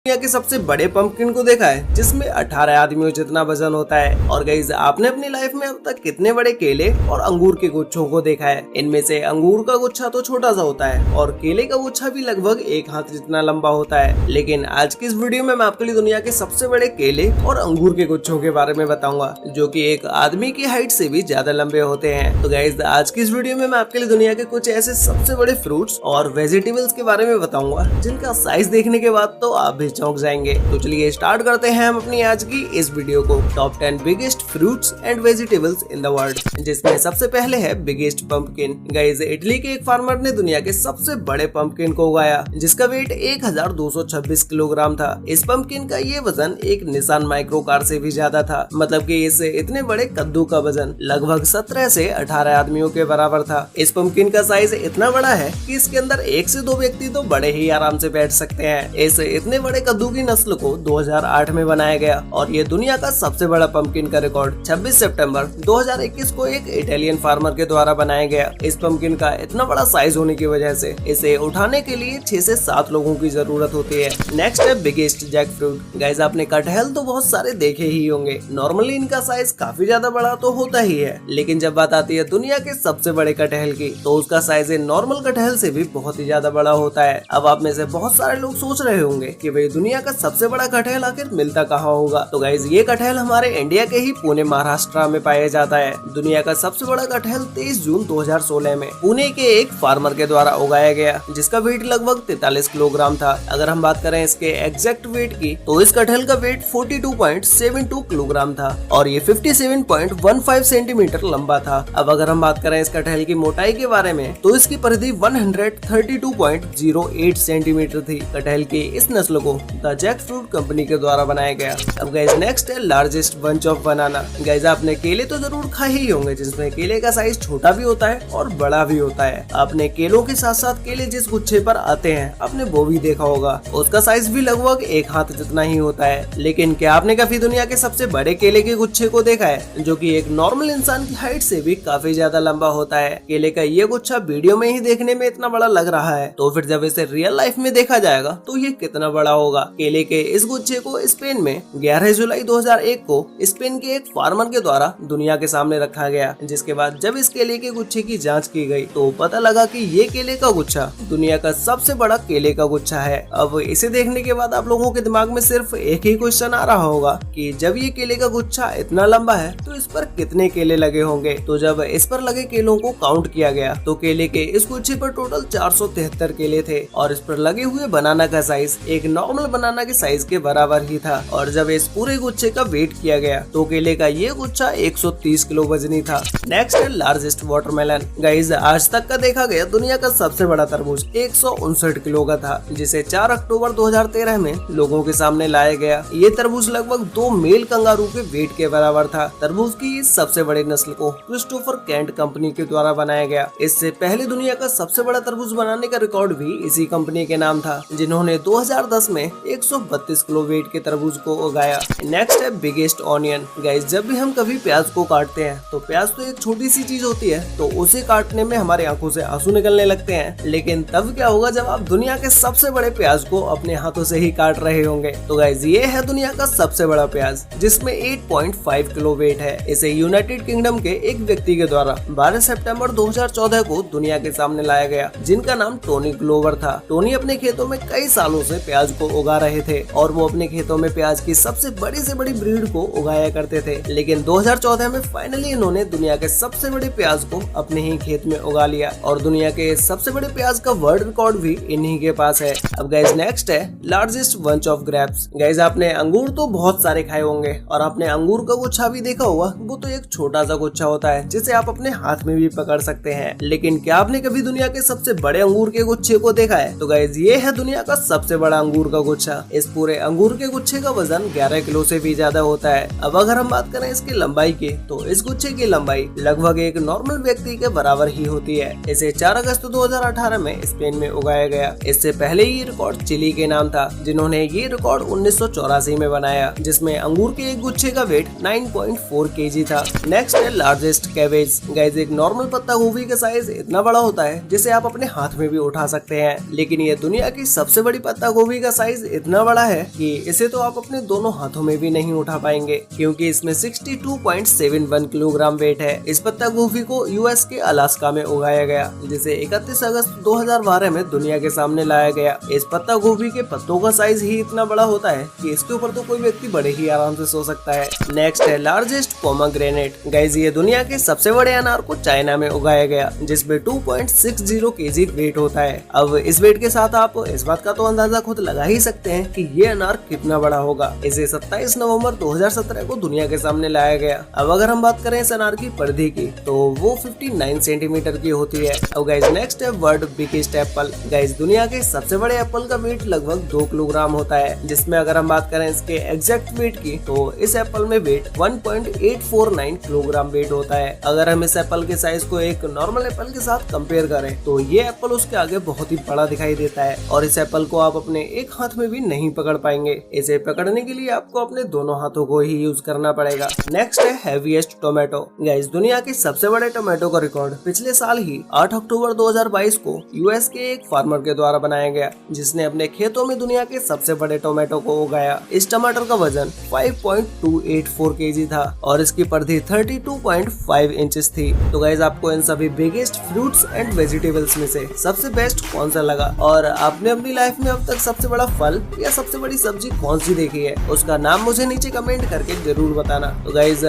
दुनिया के सबसे बड़े पंपकिन को देखा है जिसमें 18 आदमियों जितना वजन होता है। और गाइस आपने अपनी लाइफ में अब तक कितने बड़े केले और अंगूर के गुच्छों को देखा है? इनमें से अंगूर का गुच्छा तो छोटा सा होता है और केले का गुच्छा भी लगभग एक हाथ जितना लंबा होता है। लेकिन आज की इस वीडियो में मैं आपके लिए दुनिया के सबसे बड़े केले और अंगूर के गुच्छों के बारे में बताऊंगा जो की एक आदमी की हाइट से भी ज्यादा लंबे होते हैं। तो गाइस आज की इस वीडियो में मैं आपके लिए दुनिया के कुछ ऐसे सबसे बड़े फ्रूट्स और वेजिटेबल्स के बारे में बताऊंगा जिनका साइज देखने के बाद तो आप भी चौंक जाएंगे। तो चलिए स्टार्ट करते हैं हम अपनी आज की इस वीडियो को। Top 10 biggest fruits and vegetables in the world, जिसमें सबसे पहले है बिगेस्ट पंपकिन। गाइस इटली के एक फार्मर ने दुनिया के सबसे बड़े पंपकिन को उगाया जिसका वेट 1226 किलोग्राम था। इस पंपकिन का ये वजन एक निसान माइक्रो कार से भी ज्यादा था। मतलब कि इस इतने बड़े कद्दू का वजन लगभग 17 से 18 आदमियों के बराबर था। इस पंपकिन का साइज इतना बड़ा है कि इसके अंदर 1 से 2 व्यक्ति तो बड़े ही आराम से बैठ सकते हैं। इस इतने बड़े कद्दू की नस्ल को 2008 में बनाया गया और ये दुनिया का सबसे बड़ा पंपकिन का रिकॉर्ड 26 सितंबर 2021 को एक इटालियन फार्मर के द्वारा बनाया गया। इस पंपकिन का इतना बड़ा साइज होने की वजह से इसे उठाने के लिए 6 से 7 लोगों की जरूरत होती है। नेक्स्ट है बिगेस्ट जैक फ्रूट। गाइस आपने कटहल तो बहुत सारे देखे ही होंगे। नॉर्मली इनका साइज काफी ज्यादा बड़ा तो होता ही है, लेकिन जब बात आती है दुनिया के सबसे बड़े कटहल की तो उसका साइज नॉर्मल कटहल से भी बहुत ही ज्यादा बड़ा होता है। अब आप में से बहुत सारे लोग सोच रहे होंगे कि भाई दुनिया का सबसे बड़ा कटहल आखिर मिलता कहाँ होगा? तो गाइस ये कटहल हमारे इंडिया के ही पुणे महाराष्ट्र में पाया जाता है। दुनिया का सबसे बड़ा कटहल 23 जून 2016 में पुणे के एक फार्मर के द्वारा उगाया गया जिसका वेट लगभग 43 किलोग्राम था। अगर हम बात करें इसके एग्जैक्ट वेट की तो इस कटहल का वेट 42.72 किलोग्राम था और ये 57.15 सेंटीमीटर लंबा था। अब अगर हम बात करें इस कटहल की मोटाई के बारे में तो इसकी परिधि 132.08 सेंटीमीटर थी। कटहल की इस नस्ल को द जैक फ्रूट कंपनी के द्वारा बनाया गया। अब गाइस नेक्स्ट है largest bunch of banana. Guys आपने केले तो जरूर खाए ही होंगे जिसमें केले का साइज छोटा भी होता है और बड़ा भी होता है। आपने केलों के साथ साथ केले जिस गुच्छे पर आते हैं आपने वो भी देखा होगा। उसका साइज भी लगभग एक हाथ जितना ही होता है। लेकिन क्या आपने कभी दुनिया के सबसे बड़े केले के गुच्छे को देखा है जो कि एक नॉर्मल इंसान की हाइट से भी काफी ज्यादा लंबा होता है? केले का ये गुच्छा वीडियो में ही देखने में इतना बड़ा लग रहा है तो फिर जब इसे रियल लाइफ में देखा जाएगा तो ये कितना बड़ा होगा। केले के इस गुच्छे को स्पेन में 11 जुलाई 2001 को स्पेन के एक फार्मर के द्वारा दुनिया के सामने रखा गया, जिसके बाद जब इस केले के गुच्छे की जांच की गई तो पता लगा कि ये केले का गुच्छा दुनिया का सबसे बड़ा केले का गुच्छा है। अब इसे देखने के बाद आप लोगों के दिमाग में सिर्फ एक ही क्वेश्चन आ रहा होगा कि जब ये केले का गुच्छा इतना लंबा है तो इस पर कितने केले लगे होंगे? तो जब इस पर लगे केलों को काउंट किया गया तो केले के इस गुच्छे पर टोटल 473 केले थे और इस पर लगे हुए बनाना का साइज एक नॉर्मल बनाना के साइज के बराबर ही था। और जब इस पूरे गुच्छे का वेट किया गया तो केले का ये गुच्छा 130 किलो वजनी था। नेक्स्ट है लार्जेस्ट वाटरमेलन। गाइस आज तक का देखा गया दुनिया का सबसे बड़ा तरबूज 159 किलो का था जिसे 4 अक्टूबर 2013 में लोगों के सामने लाया गया। ये तरबूज लगभग 2 मेल कंगारू के वेट के बराबर था। तरबूज की इस सबसे बड़ी नस्ल को क्रिस्टोफर कैंट कंपनी के द्वारा बनाया गया। इससे पहले दुनिया का सबसे बड़ा तरबूज बनाने का रिकॉर्ड भी इसी कंपनी के नाम था जिन्होंने 2010 में 132 किलो वेट के तरबूज को उगाया। नेक्स्ट है बिगेस्ट ऑनियन। गाइस जब भी हम कभी प्याज को काटते हैं तो प्याज तो एक छोटी सी चीज होती है तो उसे काटने में हमारी आंखों से आंसू निकलने लगते हैं, लेकिन तब क्या होगा जब आप दुनिया के सबसे बड़े प्याज को अपने हाथों से ही काट रहे होंगे? तो गाइस ये है दुनिया का सबसे बड़ा प्याज जिसमें 8.5 किलो वेट है। इसे यूनाइटेड किंगडम के एक व्यक्ति के द्वारा 12 सितंबर 2014 को दुनिया के सामने लाया गया जिनका नाम टोनी ग्लोवर था। टोनी अपने खेतों में कई सालों से प्याज को उगा रहे थे और वो अपने खेतों में प्याज की सबसे बड़ी से बड़ी ब्रीड को उगाया करते थे, लेकिन 2014 में फाइनली इन्होंने दुनिया के सबसे बड़े प्याज को अपने ही खेत में उगा लिया और दुनिया के सबसे बड़े प्याज का वर्ल्ड रिकॉर्ड भी इन्हीं के पास है। अब गाइस नेक्स्ट है largest bunch of grapes. Guys आपने अंगूर तो बहुत सारे खाए होंगे और आपने अंगूर का गुच्छा भी देखा होगा। वो तो एक छोटा सा गुच्छा होता है जिसे आप अपने हाथ में भी पकड़ सकते हैं, लेकिन क्या आपने कभी दुनिया के सबसे बड़े अंगूर के गुच्छे को देखा है? तो गाइस ये है दुनिया का सबसे बड़ा अंगूर का गुच्छा। इस पूरे अंगूर के गुच्छे का वजन 11 किलो से भी ज्यादा होता है। अब अगर हम बात करें इसकी लंबाई की तो इस गुच्छे की लंबाई लगभग एक नॉर्मल व्यक्ति के बराबर ही होती है। इसे 4 अगस्त 2018 में स्पेन में उगाया गया। इससे पहले ये रिकॉर्ड चिली के नाम था जिन्होंने ये रिकॉर्ड 1984 में बनाया जिसमें अंगूर के एक गुच्छे का वेट 9.4 केजी था। नेक्स्ट है लार्जेस्ट कैबेज। गाइस एक नॉर्मल पत्ता गोभी का साइज इतना बड़ा होता है जिसे आप अपने हाथ में भी उठा सकते हैं, लेकिन ये दुनिया की सबसे बड़ी पत्ता गोभी का साइज साइज इतना बड़ा है कि इसे तो आप अपने दोनों हाथों में भी नहीं उठा पाएंगे, क्योंकि इसमें 62.71 किलोग्राम वेट है। इस पत्ता गोभी को यूएस के अलास्का में उगाया गया, जिसे 31 अगस्त 2012 में दुनिया के सामने लाया गया। इस पत्ता गोभी के पत्तों का साइज ही इतना बड़ा होता है कि इसके ऊपर तो कोई व्यक्ति बड़े ही आराम से सो सकता है। नेक्स्ट है लार्जेस्ट पोमेग्रेनेट। गाइस ये दुनिया के सबसे बड़े अनार को चाइना में उगाया गया, जिसमें 2.60 केजी वेट होता है। अब इस वेट के साथ आप इस बात का तो अंदाजा खुद लगा ही सकते हैं कि ये अनार कितना बड़ा होगा। इसे 27 नवंबर 2017 को दुनिया के सामने लाया गया। अब अगर हम बात करें इस अनार की परिधि की, तो वो 59 सेंटीमीटर की होती है। अब गाइस नेक्स्ट है वर्ल्ड बिगेस्ट एप्पल। गाइस दुनिया के सबसे बड़े एप्पल का वेट लगभग 2 किलोग्राम होता है, जिसमें अगर हम बात करें इसके एग्जैक्ट वेट की, तो इस एप्पल में वेट 1.849 किलोग्राम वेट होता है। अगर हम इस एप्पल के साइज को एक नॉर्मल एप्पल के साथ कंपेयर करें, तो ये एप्पल उसके आगे बहुत ही बड़ा दिखाई देता है और इस एप्पल को आप अपने एक हाथ में भी नहीं पकड़ पाएंगे। इसे पकड़ने के लिए आपको अपने दोनों हाथों को ही यूज करना पड़ेगा। नेक्स्ट है हेवीएस्ट टोमेटो। गाइस दुनिया के सबसे बड़े टोमेटो का रिकॉर्ड पिछले साल ही 8 अक्टूबर 2022 को यूएस के एक फार्मर के द्वारा बनाया गया, जिसने अपने खेतों में दुनिया के सबसे बड़े टोमेटो को उगाया। इस टमाटर का वजन 5.284 केजी था और इसकी परिधि 32.5 इंचेस थी। तो गाइस आपको इन सभी बिगेस्ट फ्रूट्स एंड वेजिटेबल्स में से सबसे बेस्ट कौन सा लगा, और आपने अपनी लाइफ में अब तक सबसे बड़ा फल या सबसे बड़ी सब्जी कौन सी देखी है, उसका नाम मुझे नीचे कमेंट करके जरूर बताना। तो गाइस